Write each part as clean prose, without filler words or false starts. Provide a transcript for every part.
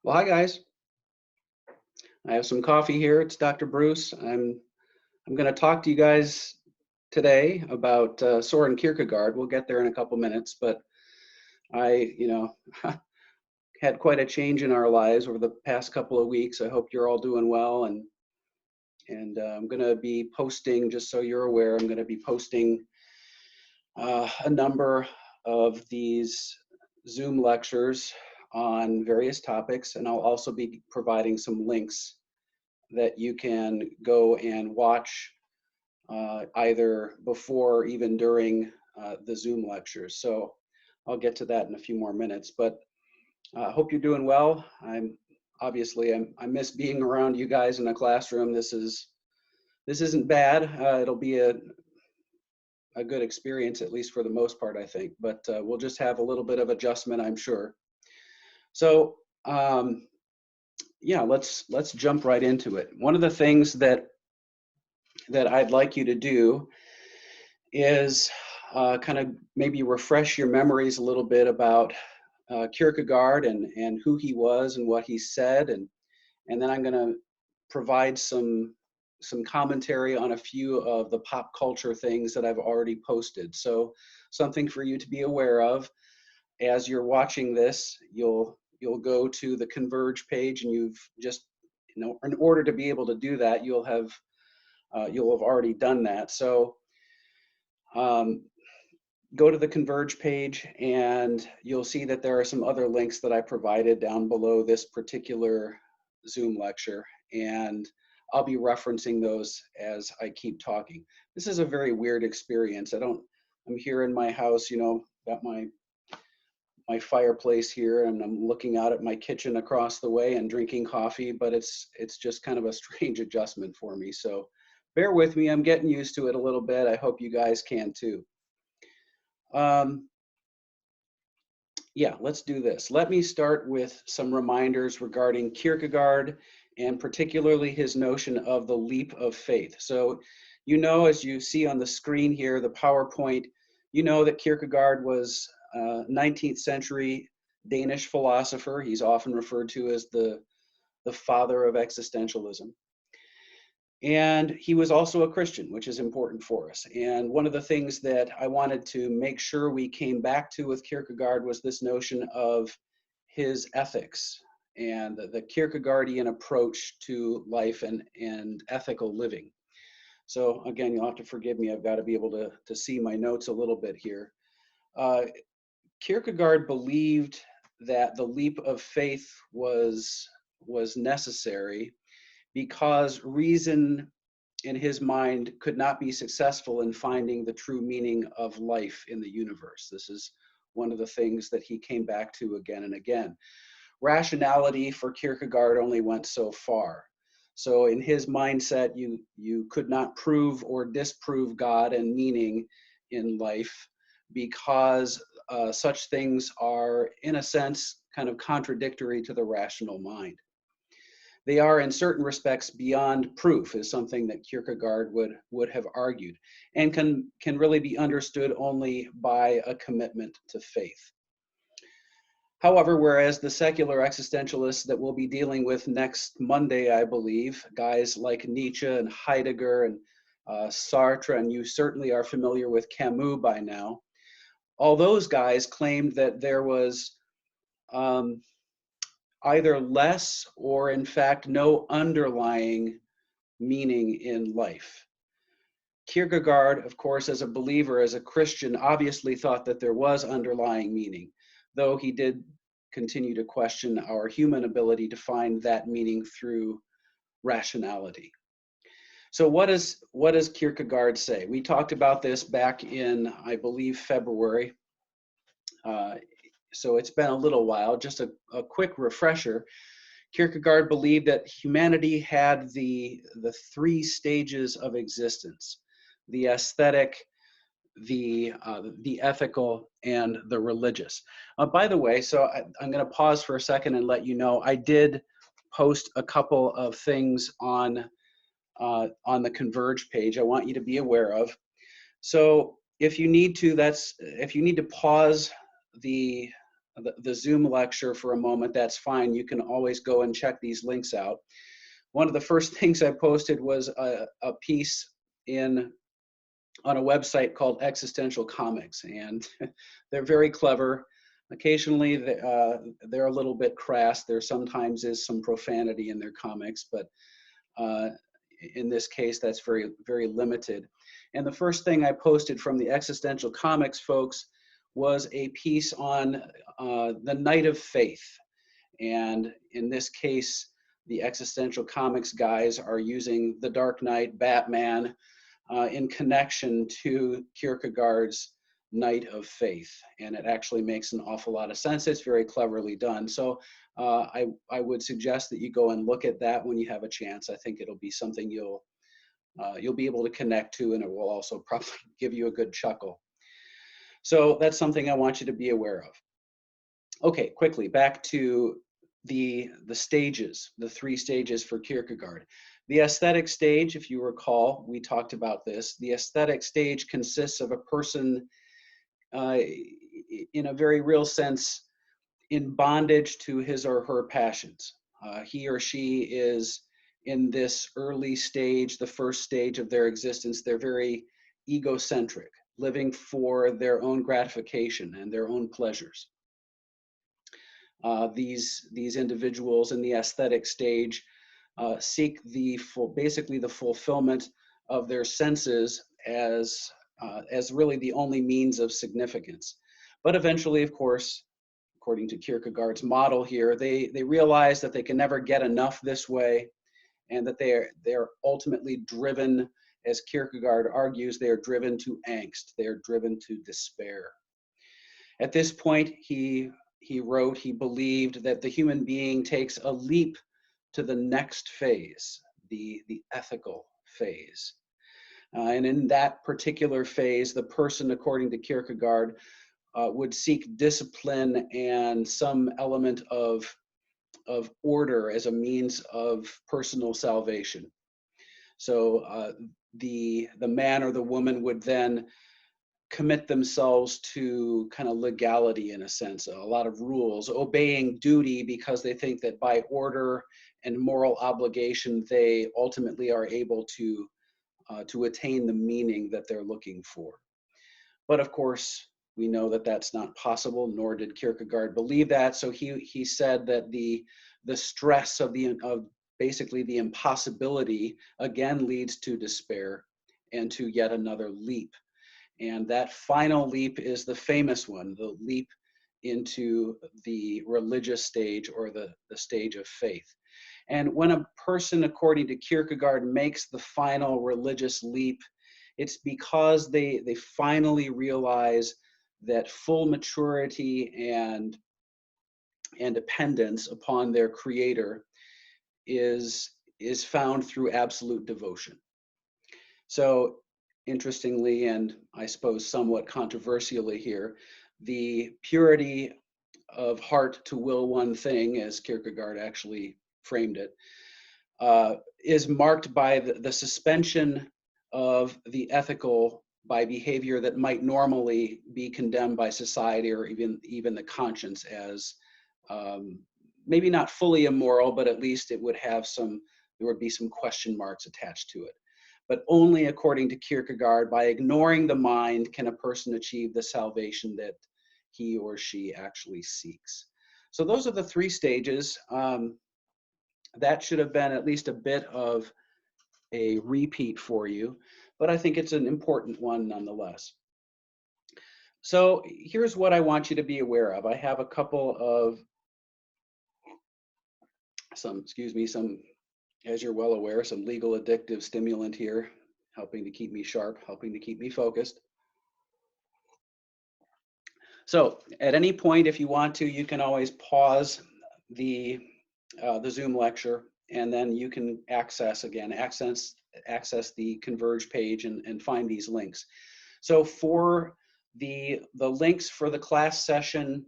Well, hi guys. I have some coffee here. It's Dr. Bruce. I'm going to talk to you guys today about Soren Kierkegaard. We'll get there in a couple minutes, but I had quite a change in our lives over the past couple of weeks. I hope you're all doing well, and I'm going to be posting. Just so you're aware, I'm going to be posting a number of these Zoom lectures on various topics, and I'll also be providing some links that you can go and watch either before or even during the Zoom lectures. So I'll get to that in a few more minutes, but I hope you're doing well. I miss being around you guys in a classroom. This isn't bad. It'll be a good experience, at least for the most part, I think, but we'll just have a little bit of adjustment, I'm sure. So yeah, let's jump right into it. One of the things that I'd like you to do is kind of maybe refresh your memories a little bit about Kierkegaard and who he was and what he said, and then I'm going to provide some commentary on a few of the pop culture things that I've already posted. So something for you to be aware of as you're watching this. You'll go to the Converge page, and you've just, in order to be able to do that, you'll have already done that. So go to the Converge page, and you'll see that there are some other links that I provided down below this particular Zoom lecture, and I'll be referencing those as I keep talking. This is a very weird experience. I'm here in my house, got my fireplace here, and I'm looking out at my kitchen across the way and drinking coffee, but it's just kind of a strange adjustment for me. So bear with me. I'm getting used to it a little bit. I hope you guys can too. Yeah, let's do this. Let me start with some reminders regarding Kierkegaard, and particularly his notion of the leap of faith. So, as you see on the screen here, the PowerPoint, that Kierkegaard was a 19th century Danish philosopher. He's often referred to as the father of existentialism. And he was also a Christian, which is important for us. And one of the things that I wanted to make sure we came back to with Kierkegaard was this notion of his ethics and the Kierkegaardian approach to life and ethical living. So again, you'll have to forgive me. I've got to be able to see my notes a little bit here. Kierkegaard believed that the leap of faith was necessary because reason in his mind could not be successful in finding the true meaning of life in the universe. This is one of the things that he came back to again and again. Rationality for Kierkegaard only went so far. So in his mindset, you could not prove or disprove God and meaning in life, because such things are, in a sense, kind of contradictory to the rational mind. They are, in certain respects, beyond proof, is something that Kierkegaard would have argued, and can really be understood only by a commitment to faith. However, whereas the secular existentialists that we'll be dealing with next Monday, I believe, guys like Nietzsche and Heidegger and Sartre, and you certainly are familiar with Camus by now, all those guys claimed that there was either less or, in fact, no underlying meaning in life. Kierkegaard, of course, as a believer, as a Christian, obviously thought that there was underlying meaning, though he did continue to question our human ability to find that meaning through rationality. So what does Kierkegaard say? We talked about this back in, I believe, February. So it's been a little while. Just a quick refresher. Kierkegaard believed that humanity had the three stages of existence: the aesthetic, the ethical, and the religious. By the way, so I'm going to pause for a second and let you know I did post a couple of things on the Converge page I want you to be aware of. So if you need to, if you need to pause the the Zoom lecture for a moment, that's fine. You can always go and check these links out. One of the first things I posted was a piece on a website called Existential Comics, and they're very clever. Occasionally, they're a little bit crass. There sometimes is some profanity in their comics, but in this case, that's very, very limited. And the first thing I posted from the Existential Comics folks was a piece on the Night of Faith. And in this case, the Existential Comics guys are using The Dark Knight, Batman, in connection to Kierkegaard's Night of Faith. And it actually makes an awful lot of sense. It's very cleverly done. So I would suggest that you go and look at that when you have a chance. I think it'll be something you'll be able to connect to, and it will also probably give you a good chuckle. So that's something I want you to be aware of. Okay, quickly, back to the stages, the 3 stages for Kierkegaard. The aesthetic stage, if you recall, we talked about this. The aesthetic stage consists of a person in a very real sense in bondage to his or her passions. He or she is in this early stage, the first stage of their existence. They're very egocentric, living for their own gratification and their own pleasures. These individuals in the aesthetic stage seek basically the fulfillment of their senses as really the only means of significance. But eventually, of course, according to Kierkegaard's model here, they realize that they can never get enough this way, and that they're ultimately driven, as Kierkegaard argues, they are driven to angst, they are driven to despair. At this point, he wrote, he believed that the human being takes a leap to the next phase, the ethical phase. And in that particular phase, the person, according to Kierkegaard, would seek discipline and some element of order as a means of personal salvation. So the man or the woman would then commit themselves to kind of legality, in a sense, a lot of rules, obeying duty, because they think that by order and moral obligation, they ultimately are able to attain the meaning that they're looking for. But of course, we know that that's not possible, nor did Kierkegaard believe that. So he said that the stress of basically the impossibility again leads to despair and to yet another leap. And that final leap is the famous one, the leap into the religious stage, or the stage of faith. And when a person, according to Kierkegaard, makes the final religious leap, it's because they finally realize that full maturity and dependence upon their creator is found through absolute devotion. So interestingly, and I suppose somewhat controversially here, the purity of heart to will one thing, as Kierkegaard actually framed it, is marked by the suspension of the ethical by behavior that might normally be condemned by society, or even the conscience, as maybe not fully immoral, but at least it would have there would be some question marks attached to it. But only according to Kierkegaard, by ignoring the mind, can a person achieve the salvation that he or she actually seeks. So those are the 3 stages. That should have been at least a bit of a repeat for you, but I think it's an important one nonetheless. So here's what I want you to be aware of. I have a couple of some, as you're well aware, some legal addictive stimulant here, helping to keep me sharp, helping to keep me focused. So at any point, if you want to, you can always pause the Zoom lecture, and then you can access the Converge page and find these links. So for the links for the class session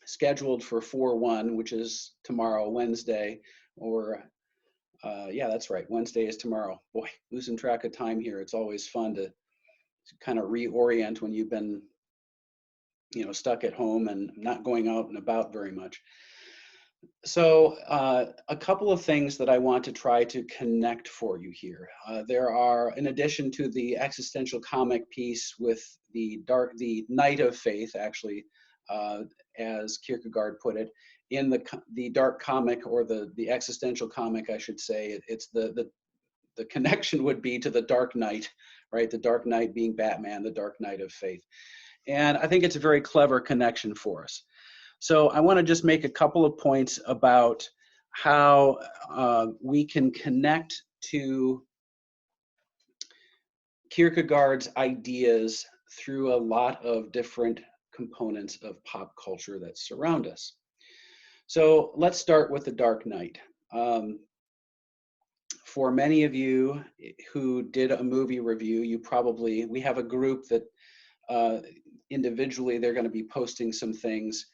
scheduled for 4/1, which is tomorrow, Wednesday, or yeah, that's right, Wednesday is tomorrow. Boy, losing track of time here. It's always fun to kind of reorient when you've been stuck at home and not going out and about very much. So a couple of things that I want to try to connect for you here. There are, in addition to the existential comic piece with the night of faith, actually, as Kierkegaard put it, in the dark comic, or the existential comic, I should say, it's the connection would be to the Dark Knight, right? The Dark Knight being Batman, the Dark Knight of faith. And I think it's a very clever connection for us. So I want to just make a couple of points about how we can connect to Kierkegaard's ideas through a lot of different components of pop culture that surround us. So let's start with the Dark Knight. For many of you who did a movie review, we have a group that individually they're going to be posting some things,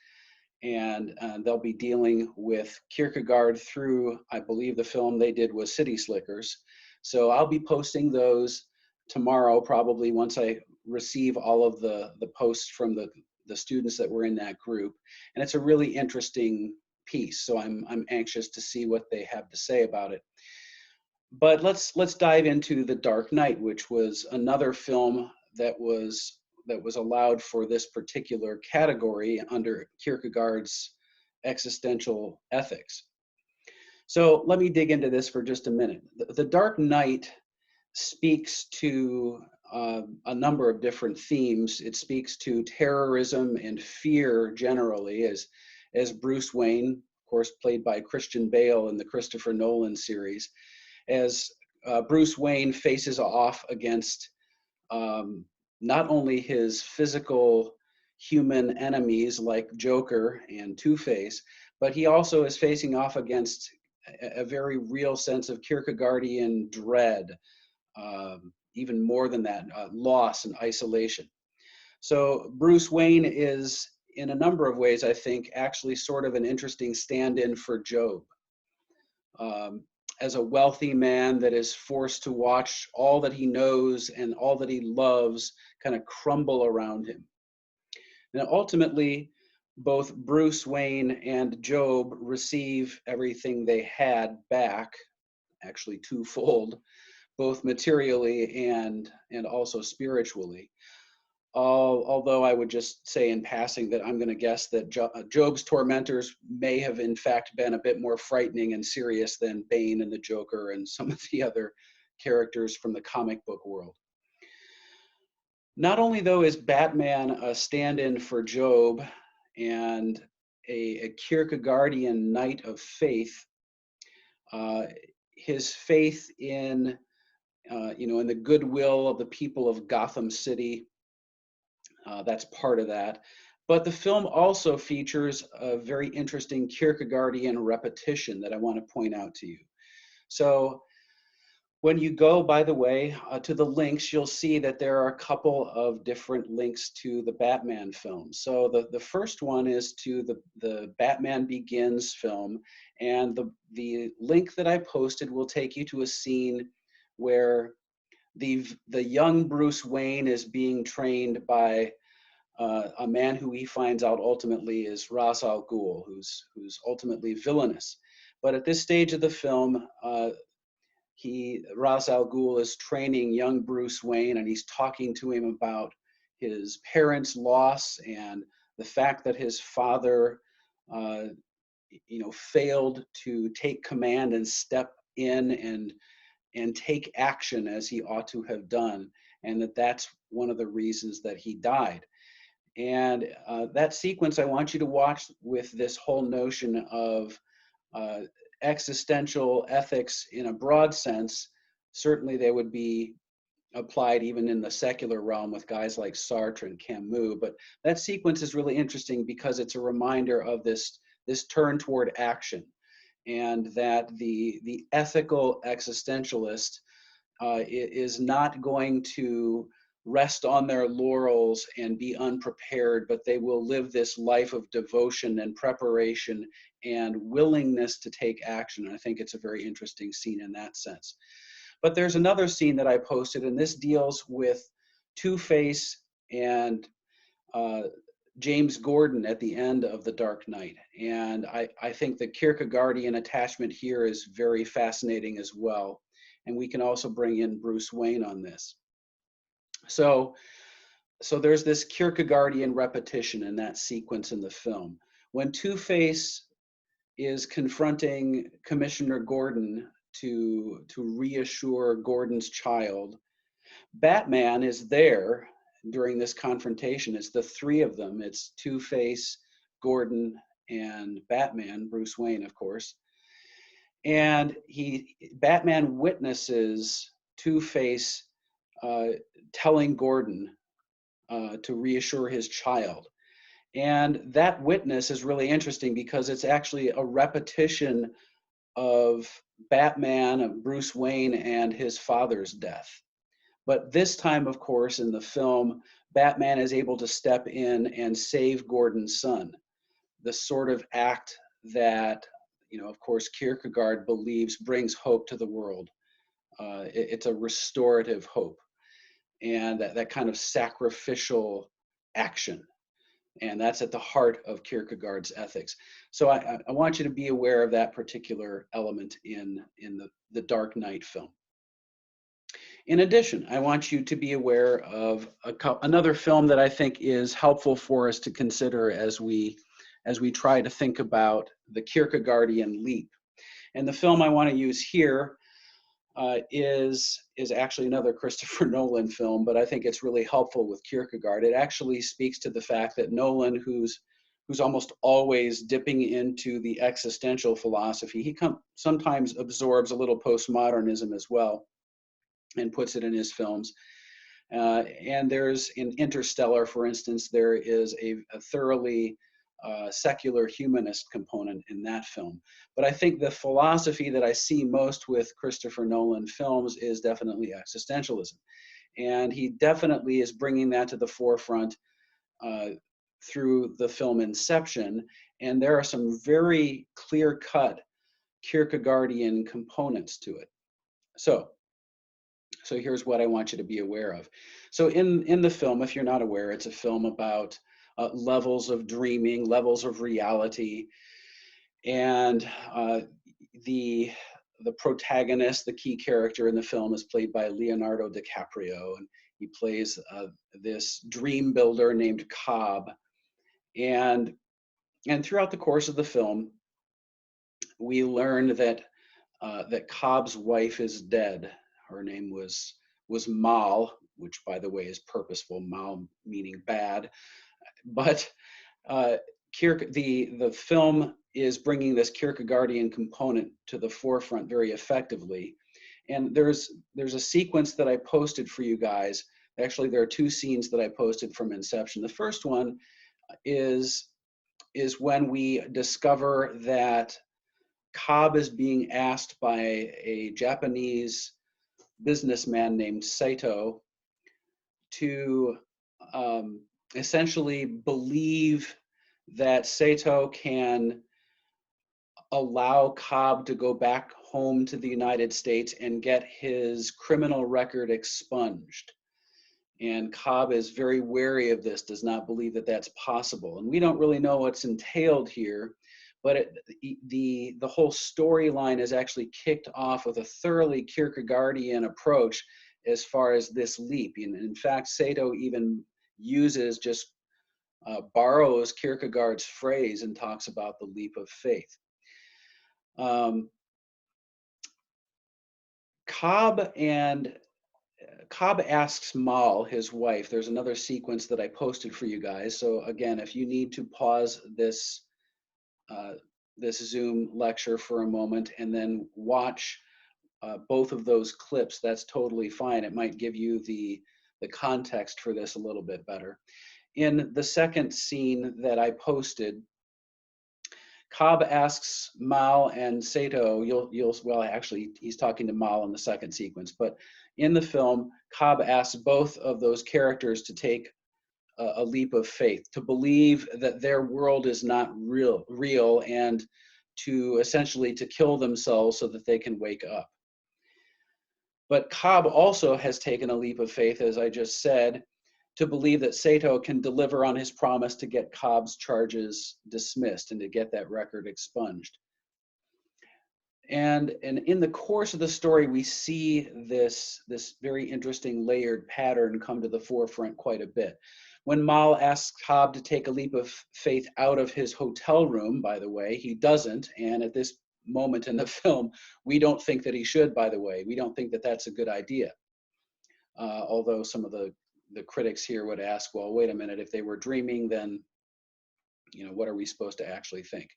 and they'll be dealing with Kierkegaard through, I believe the film they did was City Slickers. So I'll be posting those tomorrow, probably once I receive all of the posts from the students that were in that group. And it's a really interesting piece, so I'm anxious to see what they have to say about it. But let's dive into The Dark Knight, which was another film that was allowed for this particular category under Kierkegaard's existential ethics. So let me dig into this for just a minute. The Dark Knight speaks to a number of different themes. It speaks to terrorism and fear generally, as Bruce Wayne, of course, played by Christian Bale in the Christopher Nolan series, as Bruce Wayne faces off against not only his physical human enemies like Joker and Two-Face, but he also is facing off against a very real sense of Kierkegaardian dread, even more than that, loss and isolation. So Bruce Wayne is, in a number of ways, I think, actually sort of an interesting stand-in for Job. As a wealthy man that is forced to watch all that he knows and all that he loves kind of crumble around him. And ultimately, both Bruce Wayne and Job receive everything they had back, actually twofold, both materially and also spiritually. Although I would just say in passing that I'm going to guess that Job's tormentors may have in fact been a bit more frightening and serious than Bane and the Joker and some of the other characters from the comic book world. Not only, though, is Batman a stand-in for Job and a Kierkegaardian knight of faith, his faith in in the goodwill of the people of Gotham City, that's part of that. But the film also features a very interesting Kierkegaardian repetition that I want to point out to you. So when you go, by the way, to the links, you'll see that there are a couple of different links to the Batman film. So the first one is to the Batman Begins film, and the link that I posted will take you to a scene where the young Bruce Wayne is being trained by a man who he finds out ultimately is Ra's al Ghul, who's ultimately villainous. But at this stage of the film, Ra's al Ghul is training young Bruce Wayne, and he's talking to him about his parents' loss and the fact that his father, failed to take command and step in and take action as he ought to have done, and that's one of the reasons that he died. And that sequence I want you to watch with this whole notion of existential ethics in a broad sense. Certainly they would be applied even in the secular realm with guys like Sartre and Camus, but that sequence is really interesting because it's a reminder of this turn toward action, and that the ethical existentialist is not going to rest on their laurels and be unprepared, but they will live this life of devotion and preparation and willingness to take action. And I think it's a very interesting scene in that sense. But there's another scene that I posted, and this deals with Two-Face and James Gordon at the end of The Dark Knight. And I think the Kierkegaardian attachment here is very fascinating as well. And we can also bring in Bruce Wayne on this. So there's this Kierkegaardian repetition in that sequence in the film. When Two-Face is confronting Commissioner Gordon to reassure Gordon's child, Batman is there during this confrontation. It's the three of them. It's Two-Face, Gordon, and Batman, Bruce Wayne, of course. And Batman witnesses Two-Face telling Gordon to reassure his child. And that witness is really interesting because it's actually a repetition of Batman, of Bruce Wayne, and his father's death. But this time, of course, in the film, Batman is able to step in and save Gordon's son. The sort of act that, of course, Kierkegaard believes brings hope to the world. It's a restorative hope, and that kind of sacrificial action. And that's at the heart of Kierkegaard's ethics. So I want you to be aware of that particular element in the Dark Knight film. In addition, I want you to be aware of another film that I think is helpful for us to consider as we try to think about the Kierkegaardian leap. And the film I want to use here is actually another Christopher Nolan film, but I think it's really helpful with Kierkegaard. It actually speaks to the fact that Nolan, who's almost always dipping into the existential philosophy, he sometimes absorbs a little postmodernism as well and puts it in his films. And there's, in Interstellar, for instance, there is a thoroughly secular humanist component in that film. But I think the philosophy that I see most with Christopher Nolan films is definitely existentialism. And he definitely is bringing that to the forefront through the film Inception. And there are some very clear-cut Kierkegaardian components to it. So here's what I want you to be aware of. So in the film, if you're not aware, it's a film about levels of dreaming, levels of reality, and the protagonist, the key character in the film, is played by Leonardo DiCaprio, and he plays this dream builder named Cobb. And throughout the course of the film, we learn that Cobb's wife is dead. Her name was Mal, which, by the way, is purposeful. Mal meaning bad. But the film is bringing this Kierkegaardian component to the forefront very effectively. And there's a sequence that I posted for you guys. Actually, there are two scenes that I posted from Inception. The first one is when we discover that Cobb is being asked by a Japanese businessman named Saito to essentially believe that Saito can allow Cobb to go back home to the United States and get his criminal record expunged. And Cobb is very wary of this, does not believe that that's possible. And we don't really know what's entailed here, but the whole storyline is actually kicked off with a thoroughly Kierkegaardian approach as far as this leap. And in fact, Saito even borrows Kierkegaard's phrase and talks about the leap of faith. Cobb asks Mal, his wife. There's another sequence that I posted for you guys. So again, if you need to pause this Zoom lecture for a moment and then watch both of those clips, that's totally fine. It might give you the context for this a little bit better. In the second scene that I posted, Cobb asks Mal and Saito, well, actually, he's talking to Mal in the second sequence, but in the film, Cobb asks both of those characters to take a leap of faith, to believe that their world is not real, and to essentially to kill themselves so that they can wake up. But Cobb also has taken a leap of faith, as I just said, to believe that Sato can deliver on his promise to get Cobb's charges dismissed and to get that record expunged. And in the course of the story, we see this very interesting layered pattern come to the forefront quite a bit. When Mal asks Cobb to take a leap of faith out of his hotel room, by the way, he doesn't. And at this moment in the film, we don't think that he should, by the way. We don't think that that's a good idea. Although some of the critics here would ask, well, wait a minute, if they were dreaming, then, you know, what are we supposed to actually think?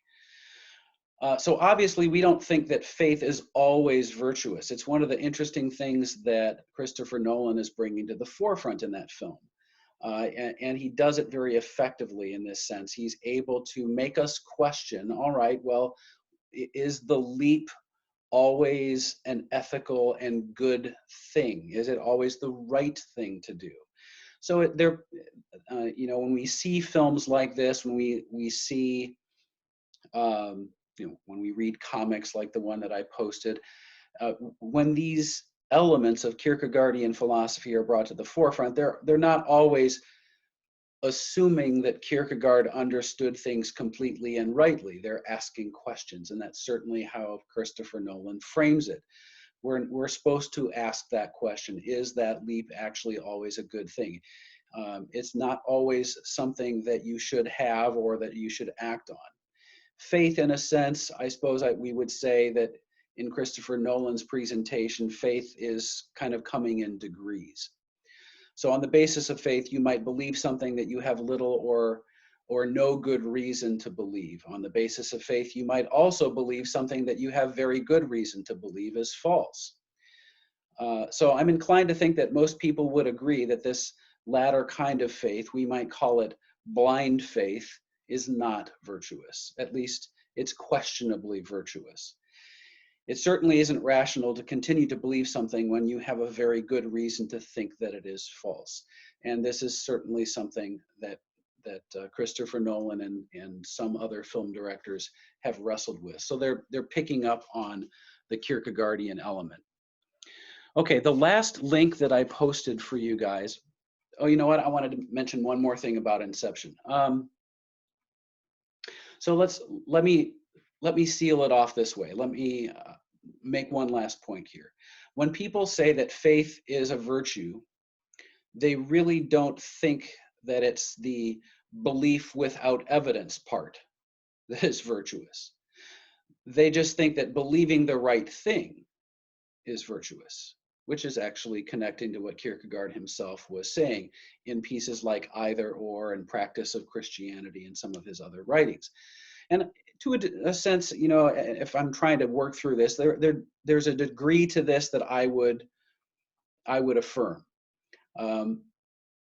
So obviously, we don't think that faith is always virtuous. It's one of the interesting things that Christopher Nolan is bringing to the forefront in that film. And he does it very effectively in this sense. He's able to make us question, all right, well, is the leap always an ethical and good thing? Is it always the right thing to do? So you know, when we see films like this, when we see you know, when we read comics like the one that I posted, when these elements of Kierkegaardian philosophy are brought to the forefront, they're not always assuming that Kierkegaard understood things completely and rightly. They're asking questions, and that's certainly how Christopher Nolan frames it. We're supposed to ask that question: is that leap actually always a good thing? It's not always something that you should have or that you should act on. Faith, in a sense, I suppose we would say that in Christopher Nolan's presentation, faith is kind of coming in degrees. So on the basis of faith, you might believe something that you have little or no good reason to believe. On the basis of faith, you might also believe something that you have very good reason to believe is false. So I'm inclined to think that most people would agree that this latter kind of faith, we might call it blind faith, is not virtuous. At least it's questionably virtuous. It certainly isn't rational to continue to believe something when you have a very good reason to think that it is false. And this is certainly something that Christopher Nolan and some other film directors have wrestled with. So they're picking up on the Kierkegaardian element. Okay, the last link that I posted for you guys. Oh, you know what? I wanted to mention one more thing about Inception. So let me seal it off this way. Let me make one last point here. When people say that faith is a virtue, they really don't think that it's the belief without evidence part that is virtuous. They just think that believing the right thing is virtuous, which is actually connecting to what Kierkegaard himself was saying in pieces like Either Or and Practice of Christianity and some of his other writings. And to a sense, you know, if I'm trying to work through this, there's a degree to this that I would affirm.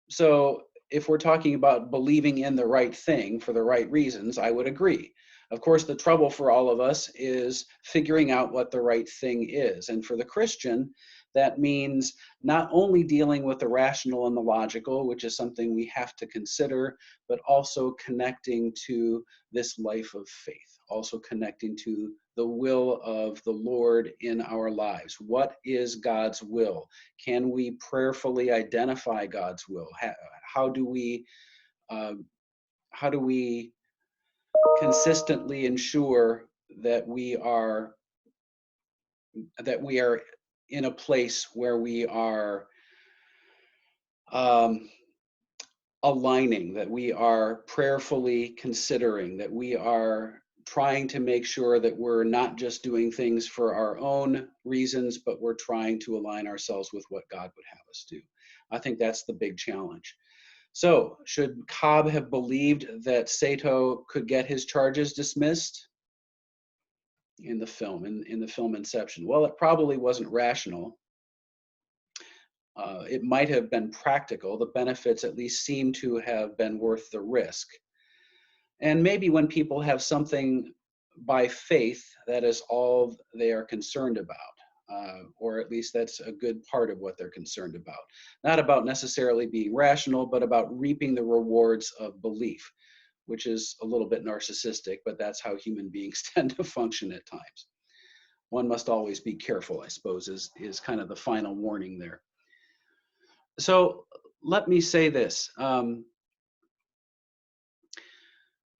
So if we're talking about believing in the right thing for the right reasons, I would agree. Of course, the trouble for all of us is figuring out what the right thing is. And for the Christian, that means not only dealing with the rational and the logical, which is something we have to consider, but also connecting to this life of faith, also connecting to the will of the Lord in our lives. What is God's will? Can we prayerfully identify God's will? How do we consistently ensure that we are in a place where we are aligning, that we are prayerfully considering, that we are trying to make sure that we're not just doing things for our own reasons, but we're trying to align ourselves with what God would have us do. I think that's the big challenge. So, should Cobb have believed that Sato could get his charges dismissed in the film, in the film Inception? Well, it probably wasn't rational. It might have been practical. The benefits at least seem to have been worth the risk. And maybe when people have something by faith, that is all they are concerned about. Or at least that's a good part of what they're concerned about. Not about necessarily being rational, but about reaping the rewards of belief, which is a little bit narcissistic, but that's how human beings tend to function at times. One must always be careful, I suppose, is kind of the final warning there. So let me say this.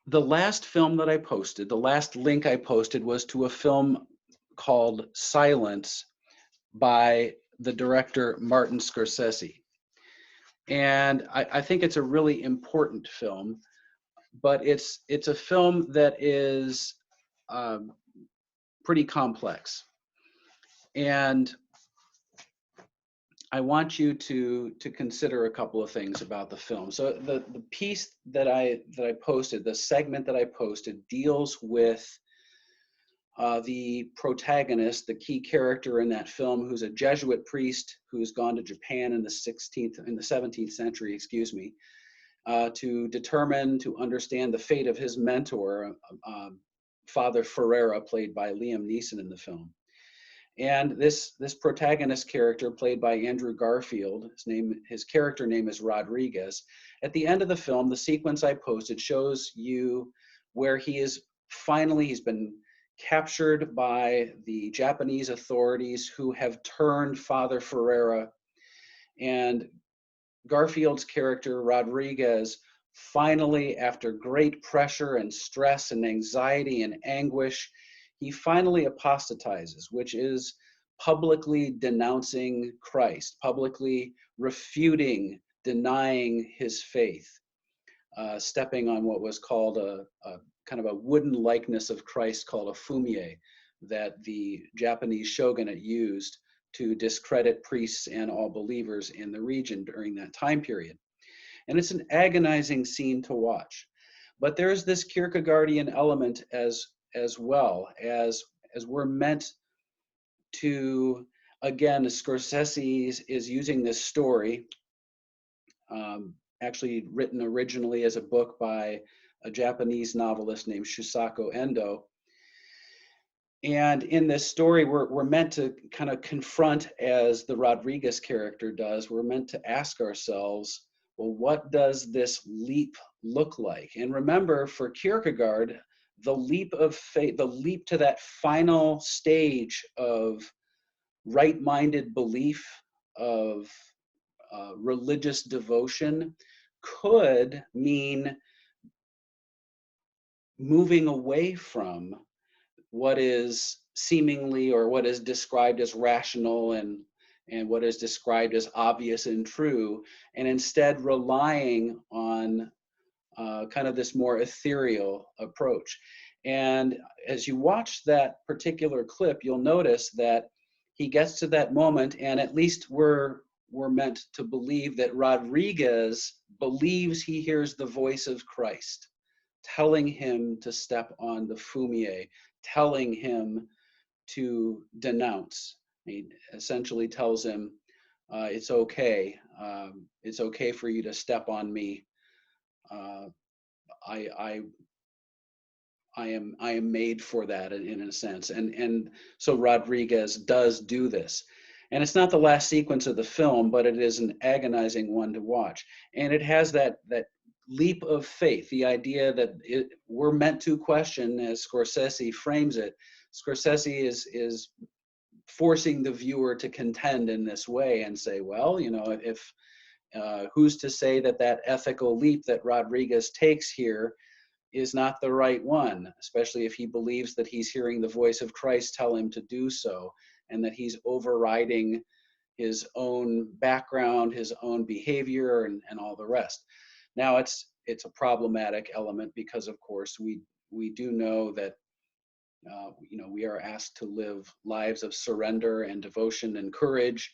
The last film that I posted, the last link I posted was to a film called Silence by the director Martin Scorsese. And I think it's a really important film, but it's a film that is pretty complex. And I want you to consider a couple of things about the film. So the piece that I posted, the segment that I posted, deals with the protagonist, the key character in that film, who's a Jesuit priest who's gone to Japan in the 17th century, excuse me, to determine, to understand the fate of his mentor, Father Ferreira, played by Liam Neeson in the film. And this protagonist character, played by Andrew Garfield, his character name is Rodriguez. At the end of the film, the sequence I posted shows you where he's been captured by the Japanese authorities, who have turned Father Ferreira, and Garfield's character, Rodriguez, finally, after great pressure and stress and anxiety and anguish, he finally apostatizes, which is publicly denouncing Christ, publicly refuting, denying his faith, stepping on what was called a kind of a wooden likeness of Christ called a fumie that the Japanese shogunate used to discredit priests and all believers in the region during that time period. And it's an agonizing scene to watch. But there's this Kierkegaardian element as well, as we're meant to, again, Scorsese is using this story, actually written originally as a book by a Japanese novelist named Shusaku Endo. And in this story, we're meant to kind of confront, as the Rodriguez character does, we're meant to ask ourselves, well, what does this leap look like? And remember, for Kierkegaard, the leap of faith, the leap to that final stage of right-minded belief, of religious devotion, could mean moving away from what is seemingly, or what is described as rational and what is described as obvious and true, and instead relying on kind of this more ethereal approach. And as you watch that particular clip, you'll notice that he gets to that moment, and at least we're meant to believe that Rodriguez believes he hears the voice of Christ telling him to step on the fumie, telling him to denounce. He essentially tells him, it's okay. It's okay for you to step on me. I am made for that in a sense. And so Rodriguez does do this. And it's not the last sequence of the film, but it is an agonizing one to watch. And it has that leap of faith, the idea that we're meant to question, as Scorsese frames it. Scorsese is forcing the viewer to contend in this way and say, well, if who's to say that ethical leap that Rodriguez takes here is not the right one, especially if he believes that he's hearing the voice of Christ tell him to do so, and that he's overriding his own background, his own behavior, and all the rest. Now, it's a problematic element because, of course, we do know that we are asked to live lives of surrender and devotion and courage,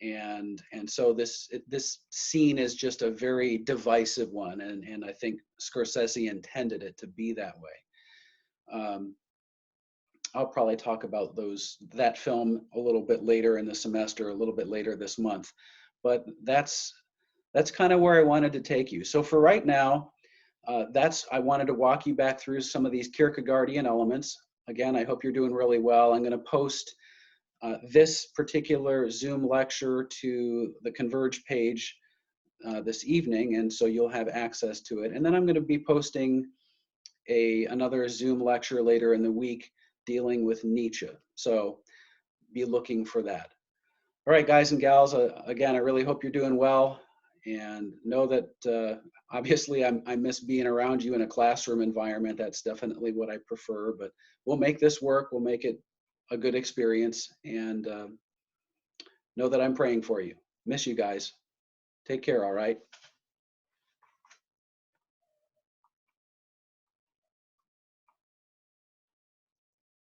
and so this scene is just a very divisive one, and I think Scorsese intended it to be that way. I'll probably talk about that film a little bit later in the semester, a little bit later this month, but that's kind of where I wanted to take you. So for right now, I wanted to walk you back through some of these Kierkegaardian elements. Again, I hope you're doing really well. I'm going to post this particular Zoom lecture to the Converge page this evening, and so you'll have access to it. And then I'm going to be posting another Zoom lecture later in the week dealing with Nietzsche. So be looking for that. All right, guys and gals, again, I really hope you're doing well. and know that obviously I miss being around you in a classroom environment. That's definitely what I prefer, but we'll make this work. We'll make it a good experience, and know that I'm praying for you. Miss you guys. Take care, all right?